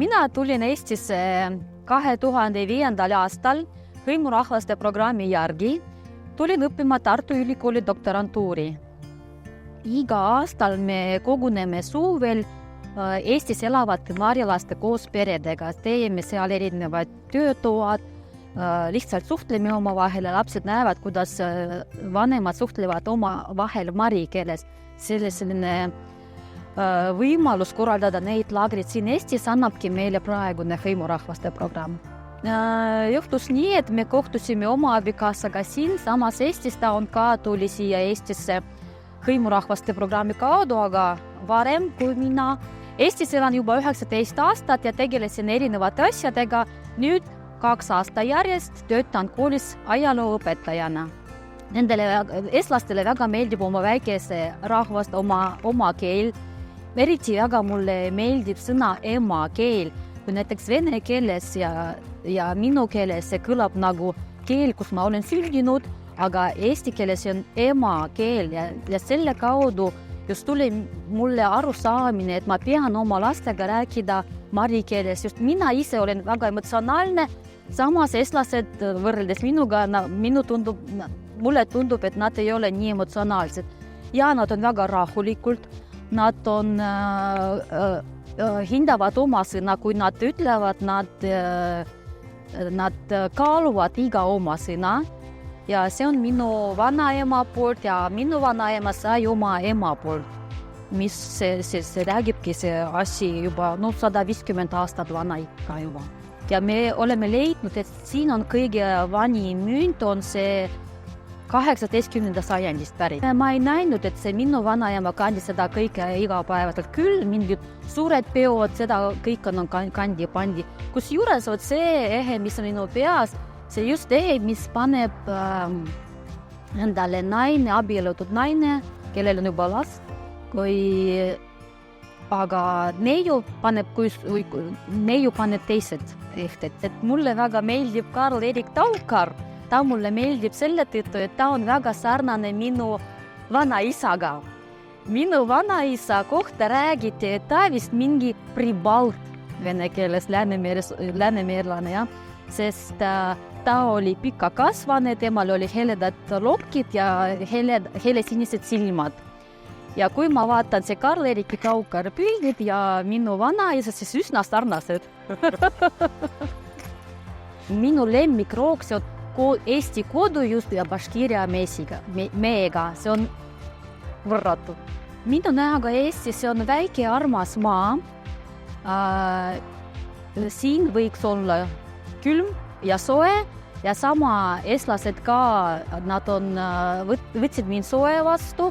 Mina tulin Eestisse 2005. aastal hõimurahvaste programmi järgi. Tulin õppima Tartu Ülikooli doktorantuuri. Iga aastal me koguneme suvel Eestis elavate marjalaste koos peredega. Teeme seal erinevad töötoad, lihtsalt suhtleme omavahel ja lapsed näevad, kuidas vanemad suhtlevad omavahel mari keeles. Selline võimalus korraldada neid laagrid siin Eestis annabki meile praegune hõimurahvaste programm. Juhtus nii, et me kohtusime oma abikaasaga siin samas Eestis, ta tuli siia Eestisse hõimurahvaste programmi kaudu, aga varem kui mina Eestis elan juba 19 aastat ja tegelesin erinevate asjadega. Nüüd 2 aasta järjest töötan koolis ajalooõpetajana. Nendele eestlastele väga meeldib oma väikese rahvast, oma keel. Eriti väga mulle meeldib sõna ema keel, kui näiteks vene keeles ja minu keeles see kõlab nagu keel, kus ma olen sündinud, aga eesti keeles on ema keel ja selle kaudu just tuli mulle arusaamine, et ma pean oma lastega rääkida mari keeles. Just mina ise olen väga emotsionaalne, samas eestlased võrreldes minuga, mulle tundub, et nad ei ole nii emotsionaalsed. Ja nad on väga rahulikult, nad hindavad oma sõna, kui nad ütlevad, nad kaaluvad iga oma sõna. Ja see on minu vanaema poolt ja minu vanaema sai oma ema poolt, mis räägibki see asi juba 150 aastat vana ikka juba. Ja me oleme leidnud, et siin on kõige vanim münt, on see 18. sajandist pärit. Ma ei näinud, et see minu vanaema kandis seda kõike igapäevaselt küll, mingid suured peod, seda kõik on pandi. Kusjuures see ehe, mis on minu peas, see just ehe, mis paneb endale naine, abiellutud naine, kellel on juba last, aga neiu paneb teised ehted. Et mulle väga meeldib Karl-Erik Taukar. Ta mulle meeldib selle tõttu, et ta on väga sarnane minu vanaisaga. Minu vanaisa kohta räägiti, et ta vist mingi pribalt vene keeles läänemeerlane, ja? Sest ta oli pikakasvane, temal oli heledad lokid ja helesinised silmad. Ja kui ma vaatan see Karl-Erik Taukar pildid ja minu vanaisa, siis üsna sarnased. Minu lemmikroog, see on Eesti kodujust ja Baškiria meega, see on võrratu. Minu näoga Eestis, see on väike armas maa. Siin võiks olla külm ja soe ja sama eestlased ka, nad võtsid mind soe vastu,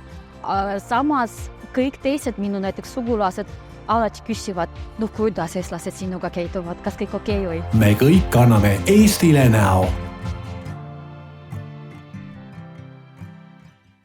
samas kõik teised minu näiteks sugulased alati küsivad, kuidas eestlased sinuga käituvad, kas kõik okei või? Me kõik anname Eestile näo.